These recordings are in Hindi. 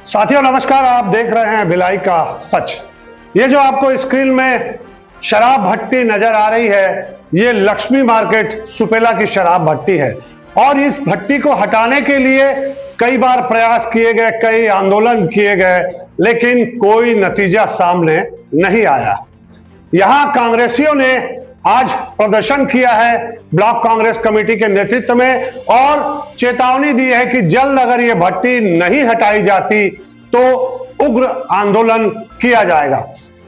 साथियों नमस्कार, आप देख रहे हैं भिलाई का सच। ये जो आपको स्क्रीन में शराब भट्टी नजर आ रही है, ये लक्ष्मी मार्केट सुपेला की शराब भट्टी है और इस भट्टी को हटाने के लिए कई बार प्रयास किए गए, कई आंदोलन किए गए, लेकिन कोई नतीजा सामने नहीं आया। यहां कांग्रेसियों ने आज प्रदर्शन किया है ब्लॉक कांग्रेस कमेटी के नेतृत्व में और चेतावनी दी है कि जल्द अगर ये भट्टी नहीं हटाई जाती तो उग्र आंदोलन किया जाएगा।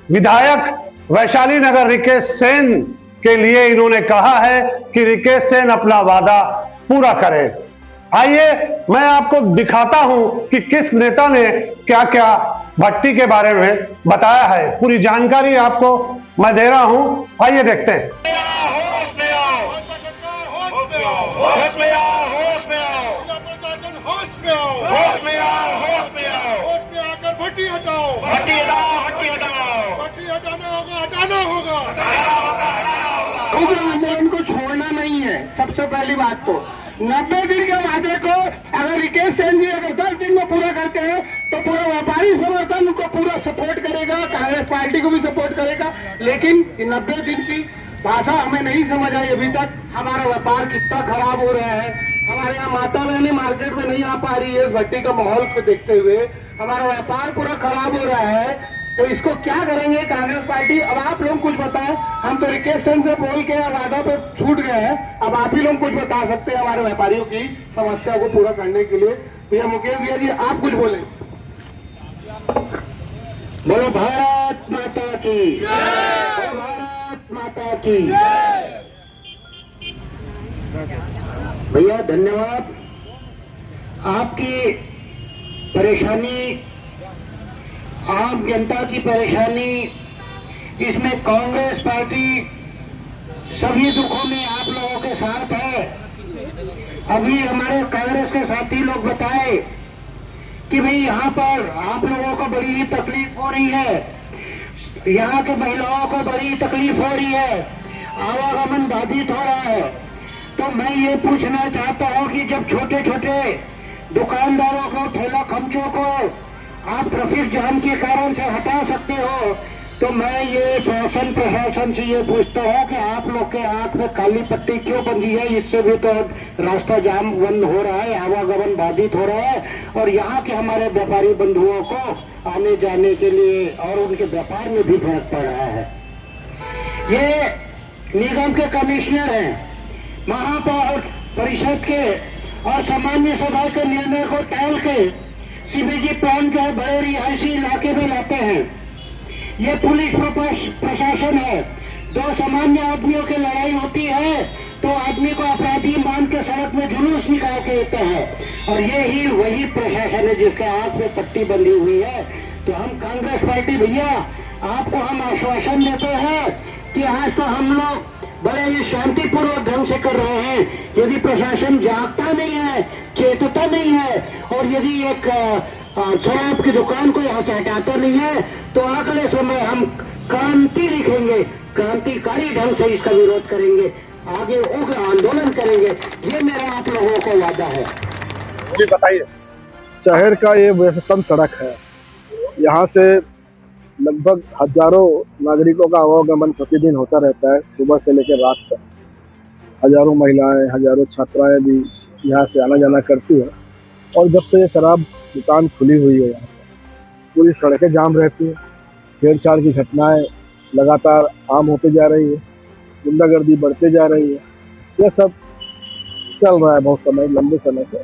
विधायक वैशाली नगर रिकेश सेन के लिए इन्होंने कहा है कि रिकेश सेन अपना वादा पूरा करे। आइए मैं आपको दिखाता हूं कि किस नेता ने क्या क्या भट्टी के बारे में बताया है। पूरी जानकारी आपको मैं दे रहा हूं, आइए देखते हैं। भट्टी हटाओ, भट्टी हटाओ, भट्टी हटाओ, भट्टी हटाना होगा। आंदोलन को छोड़ना नहीं है। सबसे पहली बात तो 90 दिन के वादे को अगर रिकेश सेन जी अगर 10 दिन में पूरा करते हैं तो पूरा व्यापारी संगठन उनको पूरा सपोर्ट करेगा, कांग्रेस पार्टी को भी सपोर्ट करेगा। लेकिन 90 दिन की भाषा हमें नहीं समझ आई अभी तक। हमारा व्यापार कितना खराब हो रहा है, हमारे यहाँ माता बहनी मार्केट में नहीं आ पा रही है। इस भट्टी का माहौल को देखते हुए हमारा व्यापार पूरा खराब हो रहा है, तो इसको क्या करेंगे कांग्रेस पार्टी? अब आप लोग कुछ बताएं। हम तो रिकेश सेन से बोल के वादा पे छूट गए हैं, अब आप ही लोग कुछ बता सकते हैं हमारे व्यापारियों की समस्या को पूरा करने के लिए। भैया मुकेश भैया जी, आप कुछ बोले। बोलो भारत माता की जय, भारत माता की जय। भैया धन्यवाद। आपकी परेशानी, आम जनता की परेशानी, इसमें कांग्रेस पार्टी सभी दुखों में आप लोगों के साथ है। अभी हमारे कांग्रेस के साथी लोग बताए कि भाई यहाँ पर आप लोगों को बड़ी ही तकलीफ हो रही है, यहाँ के महिलाओं को बड़ी तकलीफ हो रही है, आवागमन बाधित हो रहा है। तो मैं ये पूछना चाहता हूँ कि जब छोटे छोटे दुकानदारों को, ठेला खमचों को आप ट्रैफिक जाम के कारण से हटा सकते हो, तो मैं ये शासन प्रशासन से ये पूछता हूँ कि आप लोग के आंख में काली पट्टी क्यों बंधी है? इससे भी तो रास्ता जाम बंद हो रहा है, आवागमन बाधित हो रहा है और यहाँ के हमारे व्यापारी बंधुओं को आने जाने के लिए और उनके व्यापार में भी फर्क पड़ रहा है। ये निगम के कमिश्नर हैं, महापौर परिषद के और सामान्य सभा के निर्णय को टाल के सीबीजी पॉइंट जो है बड़े रिहायशी इलाके में लाते हैं। ये पुलिस प्रशासन है। दो सामान्य आदमियों की लड़ाई होती है तो आदमी को अपराधी मान के सड़क में जुलूस निकाल के देते हैं और ये ही वही प्रशासन है जिसके हाथ में पट्टी बंधी हुई है। तो हम कांग्रेस पार्टी भैया आपको हम आश्वासन देते हैं कि आज तो हम लोग बड़े ही शांतिपूर्वक ढंग से कर रहे हैं। यदि प्रशासन जागता नहीं है, चेतता नहीं है और यदि एक शराब की दुकान को यहाँ से हटाता नहीं है तो अगले समय हम क्रांति लिखेंगे, क्रांतिकारी ढंग से इसका विरोध करेंगे, आगे उग्र आंदोलन करेंगे। ये मेरा आप लोगों को वादा है। जी बताइए। शहर का ये व्यस्ततम सड़क है, यहाँ से लगभग हजारों नागरिकों का आवागमन प्रतिदिन होता रहता है, सुबह से लेकर रात तक। हजारों महिलाएं, हजारों छात्राएं भी यहाँ से आना जाना करती हैं और जब से ये शराब दुकान खुली हुई है यहाँ पर पूरी सड़कें जाम रहती हैं। छेड़छाड़ की घटनाएं लगातार आम होते जा रही है, गुंडागर्दी बढ़ते जा रही है। यह सब चल रहा है बहुत समय, लंबे समय से,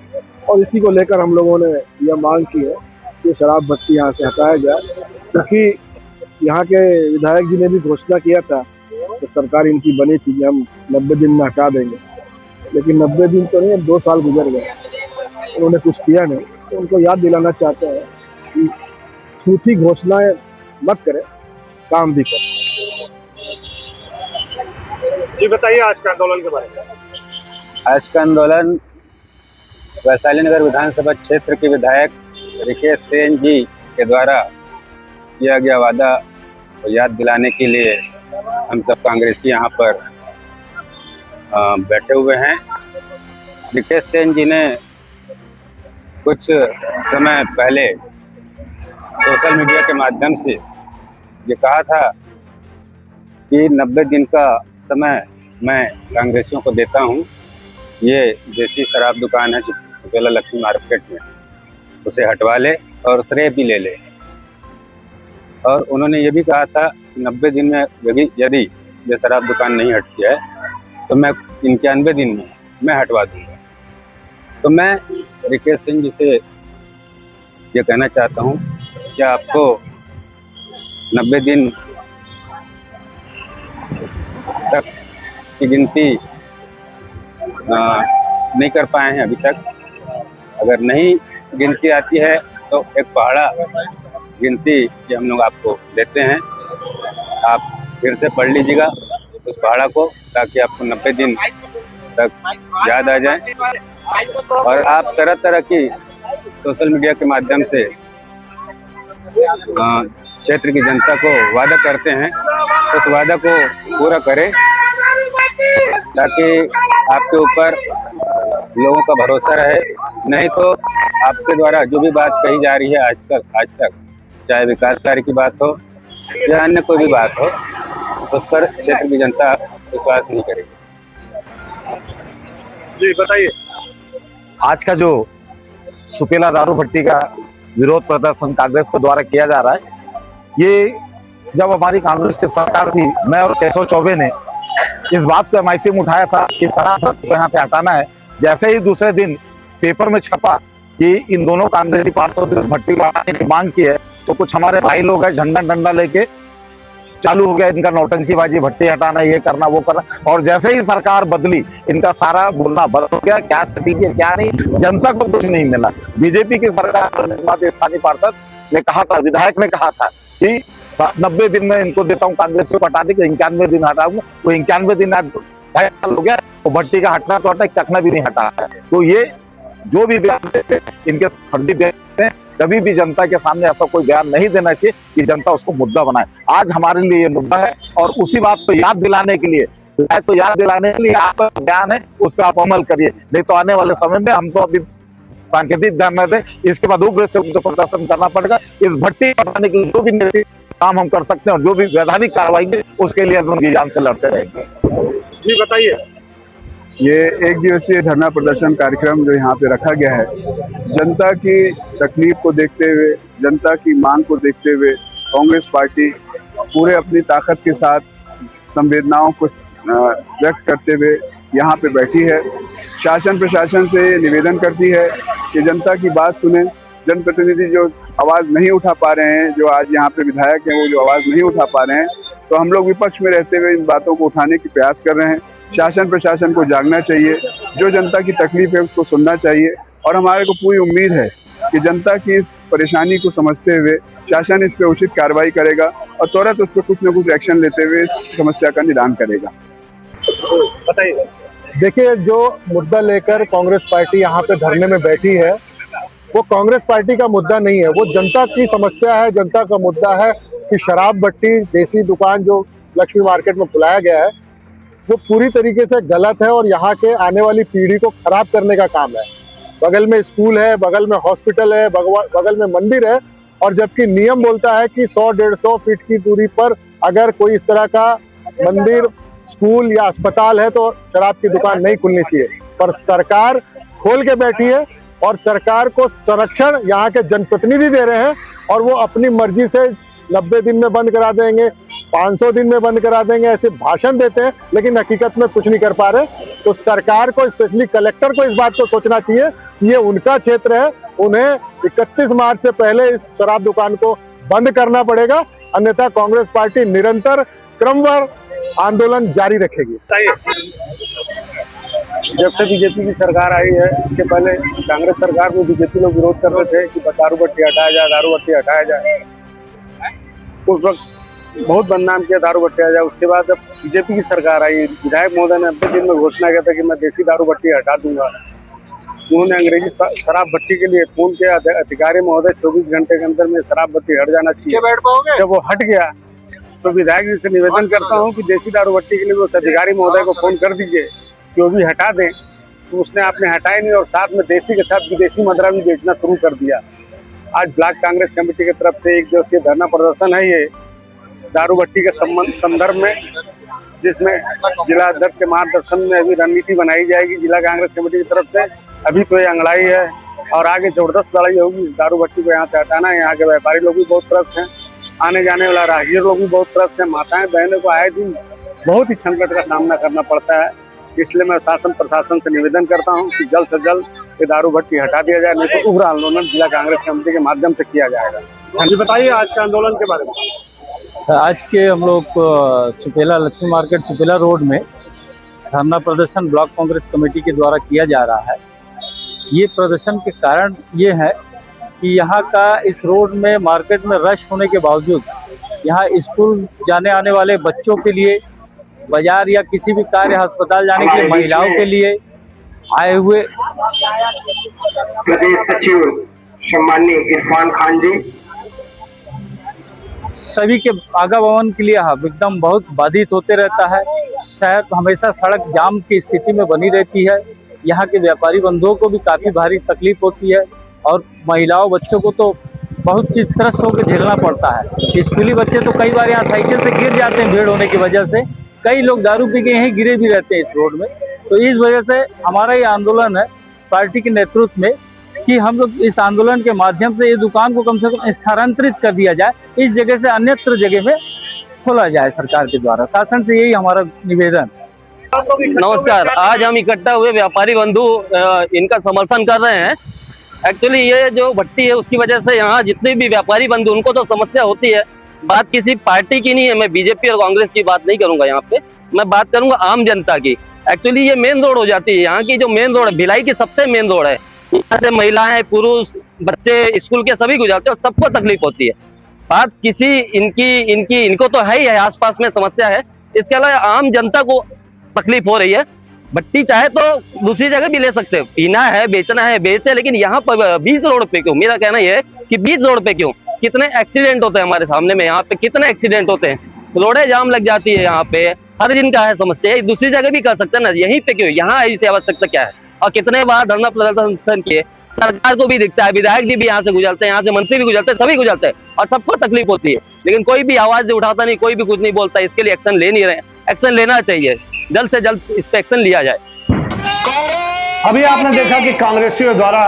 और इसी को लेकर हम लोगों ने यह मांग की है कि शराब भट्टी यहाँ से हटाया जाए, क्योंकि यहाँ के विधायक जी ने भी घोषणा किया था जब सरकार इनकी बनी थी कि हम 90 दिन में हटा देंगे, लेकिन 90 दिन तो नहीं, 2 साल गुजर गए, उन्होंने कुछ किया नहीं। तो उनको याद दिलाना चाहते हैं कि झूठी घोषणाएं मत करें, काम भी करें। जी बताइए आज का आंदोलन के बारे में। आज का आंदोलन वैशाली नगर विधानसभा क्षेत्र के विधायक रिकेश सेन जी के द्वारा किया गया वादा को याद दिलाने के लिए हम सब कांग्रेसी यहाँ पर बैठे हुए हैं। रिकेश सेन जी ने कुछ समय पहले सोशल मीडिया के माध्यम से ये कहा था कि 90 दिन का समय मैं कांग्रेसियों को देता हूं, ये देसी शराब दुकान है सुपेला लक्ष्मी मार्केट में, उसे हटवा ले और श्रेय भी ले ले। और उन्होंने ये भी कहा था कि 90 दिन में यदि ये शराब दुकान नहीं हटती है तो मैं 91 दिन में मैं हटवा दूंगा। तो मैं रिकेश सिंह जी से ये कहना चाहता हूँ कि आपको 90 दिन तक की गिनती नहीं कर पाए हैं अभी तक। अगर नहीं गिनती आती है तो एक पहाड़ा गिनती कि हम लोग आपको देते हैं, आप फिर से पढ़ लीजिएगा उस पहाड़ा को, ताकि आपको 90 दिन तक याद आ जाए। और आप तरह तरह की सोशल मीडिया के माध्यम से क्षेत्र की जनता को वादा करते हैं, उस वादा को पूरा करें ताकि आपके ऊपर लोगों का भरोसा रहे। नहीं तो आपके द्वारा जो भी बात कही जा रही है आज तक चाहे विकास कार्य की बात हो या अन्य कोई भी बात हो, उस पर क्षेत्र की जनता विश्वास नहीं करेगी। जी बताइए, आज का जो सुपेला दारू भट्टी का विरोध प्रदर्शन कांग्रेस के द्वारा किया जा रहा है, ये जब हमारी कांग्रेस की सरकार थी, मैं और केशव चौबे ने इस बात को एमआईसी में उठाया था कि शराब भट्टी को यहाँ से हटाना है। जैसे ही दूसरे दिन पेपर में छपा कि इन दोनों कांग्रेसी पार्षदों ने भट्टी को हटाने की मांग की है, तो कुछ हमारे भाई लोग हैं झंडा डंडा लेके चालू हो गया इनका नौटंकीबाजी, भट्टी हटाना, ये करना वो करना। और जैसे ही सरकार बदली, इनका सारा बोलना बंद हो गया, क्या स्थिति है क्या नहीं, जनता को कुछ नहीं मिला। बीजेपी की सरकार स्थानीय पार्षद ने कहा था, विधायक ने कहा था कि 90 दिन में इनको देता हूँ कांग्रेस को हटा दी, 91 दिन हटाऊंगा। वो 91 दिन आज 2.5 साल हो गया, तो भट्टी का हटना तो हटा, एक चकना भी नहीं हटा है। तो ये जो भी बयान देते इनके फर्जी बयान हैं, कभी भी जनता के सामने ऐसा कोई बयान नहीं देना चाहिए कि जनता उसको मुद्दा बनाए। आज हमारे लिए ये मुद्दा है और उसी बात को याद दिलाने के लिए आपका बयान है, उसका आप अमल करिए। नहीं तो आने वाले समय में हम तो अभी सांकेतिक ध्यान में थे, इसके बाद उग्र से उग्र प्रदर्शन करना पड़ेगा। इस भट्टी हटाने के लिए जो भी काम हम कर सकते हैं और जो भी वैधानिक कार्रवाई है उसके लिए हम उनकी जान से लड़ते रहेंगे। जी बताइए, ये एक दिवसीय धरना प्रदर्शन कार्यक्रम जो यहाँ पे रखा गया है, जनता की तकलीफ को देखते हुए, जनता की मांग को देखते हुए कांग्रेस पार्टी पूरे अपनी ताकत के साथ संवेदनाओं को व्यक्त करते हुए यहाँ पे बैठी है। शासन प्रशासन से निवेदन करती है कि जनता की बात सुने। जनप्रतिनिधि जो आवाज़ नहीं उठा पा रहे हैं, जो आज यहाँ पे विधायक हैं वो जो आवाज़ नहीं उठा पा रहे हैं, तो हम लोग विपक्ष में रहते हुए इन बातों को उठाने की प्रयास कर रहे हैं। शासन प्रशासन को जागना चाहिए, जो जनता की तकलीफ है उसको सुनना चाहिए। और हमारे को पूरी उम्मीद है कि जनता की इस परेशानी को समझते हुए शासन इस पर उचित कार्रवाई करेगा और तुरंत उस पर कुछ न कुछ एक्शन लेते हुए इस समस्या का निदान करेगा। बताइए। देखिए, जो मुद्दा लेकर कांग्रेस पार्टी यहाँ पे धरने में बैठी है, वो कांग्रेस पार्टी का मुद्दा नहीं है, वो जनता की समस्या है। जनता का मुद्दा है कि शराब भट्टी देसी दुकान जो लक्ष्मी मार्केट में खुलाया गया है वो पूरी तरीके से गलत है और यहाँ के आने वाली पीढ़ी को खराब करने का काम है। बगल में स्कूल है, बगल में हॉस्पिटल है, बगल में मंदिर है, और जबकि नियम बोलता है कि 100-150 फीट की दूरी पर अगर कोई इस तरह का मंदिर, स्कूल या अस्पताल है तो शराब की दुकान नहीं खुलनी चाहिए। पर सरकार खोल के बैठी है और सरकार को संरक्षण यहाँ के जनप्रतिनिधि दे रहे हैं और वो अपनी मर्जी से 90 दिन में बंद करा देंगे, 500 दिन में बंद करा देंगे, ऐसे भाषण देते हैं, लेकिन हकीकत में कुछ नहीं कर पा रहे। तो सरकार को, स्पेशली कलेक्टर को इस बात को सोचना चाहिए कि ये उनका क्षेत्र है, उन्हें 31 मार्च से पहले इस शराब दुकान को बंद करना पड़ेगा, अन्यथा कांग्रेस पार्टी निरंतर क्रमवार आंदोलन जारी रखेगी। जब से बीजेपी की सरकार आई है, इसके पहले कांग्रेस सरकार में बीजेपी लोग विरोध कर रहे थे कि दारू भट्टी हटाया जाए, दारू भट्टी हटाया जाए। उस वक्त बहुत बदनाम किया दारू भट्टी हटाया जाए। उसके बाद जब बीजेपी की सरकार आई, विधायक महोदय ने 90 दिन में घोषणा किया था कि मैं देसी दारू भट्टी हटा दूंगा। उन्होंने अंग्रेजी शराब भट्टी के लिए फोन किया, अधिकारी महोदय 24 घंटे के अंदर में शराब भट्टी हट जाना चाहिए। जब वो हट गया तो विधायक जी से निवेदन करता हूँ कि देसी दारू भट्टी के लिए उस अधिकारी महोदय को फोन कर दीजिए कि वो भी हटा दें। तो उसने आपने हटाया नहीं और साथ में देसी के साथ विदेशी मदिरा भी बेचना शुरू कर दिया। आज ब्लॉक कांग्रेस कमेटी की तरफ से एक दिवसीय धरना प्रदर्शन है ये दारू भट्टी के संदर्भ में, जिसमें जिला अध्यक्ष के मार्गदर्शन में अभी रणनीति बनाई जाएगी जिला कांग्रेस कमेटी की तरफ से। अभी तो ये अंगड़ाई है और आगे जबरदस्त लड़ाई होगी इस दारू भट्टी को यहाँ से हटाना है। यहाँ के व्यापारी लोग भी बहुत त्रस्त हैं, आने जाने वाला राहगीर लोग भी बहुत त्रस्त हैं, माताएं बहनों को आए दिन बहुत ही संकट का सामना करना पड़ता है। इसलिए मैं शासन प्रशासन से निवेदन करता हूं कि जल्द से जल्द ये दारू भट्टी हटा दिया जाए, नहीं तो उग्र आंदोलन जिला कांग्रेस कमेटी के माध्यम से किया जाएगा। हाँ जी, बताइए आज के आंदोलन के बारे में। आज के हम लोग सुपेला लक्ष्मी मार्केट सुपेला रोड में धरना प्रदर्शन ब्लॉक कांग्रेस कमेटी के द्वारा किया जा रहा है। ये प्रदर्शन के कारण ये है कि यहाँ का इस रोड में मार्केट में रश होने के बावजूद यहाँ स्कूल जाने आने वाले बच्चों के लिए, बाजार या किसी भी कार्य अस्पताल जाने के लिए, महिलाओं के लिए आए हुए प्रदेश सचिव सम्माननीय इरफान खान जी, सभी के आवागमन के लिए एकदम बहुत बाधित होते रहता है। शहर हमेशा सड़क जाम की स्थिति में बनी रहती है। यहाँ के व्यापारी बंधुओं को भी काफ़ी भारी तकलीफ होती है और महिलाओं बच्चों को तो बहुत चीज त्रस्त होकर झेलना पड़ता है। स्कूली बच्चे तो कई बार यहाँ साइकिल से गिर जाते हैं भीड़ होने की वजह से। कई लोग दारू पी के यहीं गिरे भी रहते हैं इस रोड में। तो इस वजह से हमारा ये आंदोलन है पार्टी के नेतृत्व में कि हम लोग इस आंदोलन के माध्यम से ये दुकान को कम से कम स्थानांतरित कर दिया जाए, इस जगह से अन्यत्र जगह में खोला जाए सरकार के द्वारा। शासन से यही हमारा निवेदन। नमस्कार, आज हम इकट्ठा हुए व्यापारी बंधु इनका समर्थन कर रहे हैं। एक्चुअली ये जो भट्टी है उसकी वजह से यहाँ जितने भी व्यापारी बंधु उनको तो समस्या होती है। बात किसी पार्टी की नहीं है, मैं बीजेपी और कांग्रेस की बात नहीं करूंगा यहाँ पे, मैं बात करूंगा आम जनता की। एक्चुअली ये मेन रोड हो जाती है, यहाँ की जो मेन रोड है भिलाई की सबसे मेन रोड है। यहाँ से महिलाएं, पुरुष, बच्चे स्कूल के सभी गुजरते हैं और सबको तकलीफ होती है। बात किसी इनको तो है ही है, आसपास में समस्या है, इसके अलावा आम जनता को तकलीफ हो रही है। भट्टी चाहे तो दूसरी जगह भी ले सकते हैं, पीना है, बेचना है बेचे, लेकिन यहाँ पर बीच रोड पे क्यों? मेरा कहना यह है कि बीच रोड पे क्यों? कितने एक्सीडेंट होते हैं हमारे सामने में, यहाँ पे कितने एक्सीडेंट होते हैं, रोडें जाम लग जाती है, यहाँ पे हर दिन का है समस्या। दूसरी जगह भी कर सकते हैं ना, यहीं पे क्यों? यहाँ ऐसी आवश्यकता क्या है? और कितने बार धरना प्रदर्शन किए, सरकार को भी दिखता है, विधायक जी भी यहाँ से गुजरते हैं, यहाँ से मंत्री भी गुजरते हैं, सभी गुजरते हैं और सबको तकलीफ होती है, लेकिन कोई भी आवाज उठाता नहीं, कोई भी कुछ नहीं बोलता। इसके लिए एक्शन ले नहीं रहे। एक्शन लेना चाहिए, जल्द से जल्द इस पर एक्शन लिया जाए। अभी आपने देखा कि कांग्रेसियों द्वारा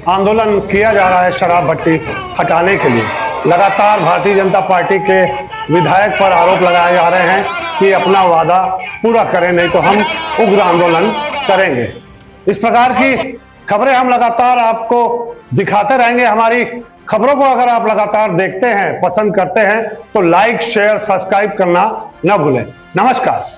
आंदोलन किया जा रहा है शराब भट्टी हटाने के लिए। लगातार भारतीय जनता पार्टी के विधायक पर आरोप लगाए जा रहे हैं कि अपना वादा पूरा करें, नहीं तो हम उग्र आंदोलन करेंगे। इस प्रकार की खबरें हम लगातार आपको दिखाते रहेंगे। हमारी खबरों को अगर आप लगातार देखते हैं, पसंद करते हैं, तो लाइक, शेयर, सब्सक्राइब करना न भूलें। नमस्कार।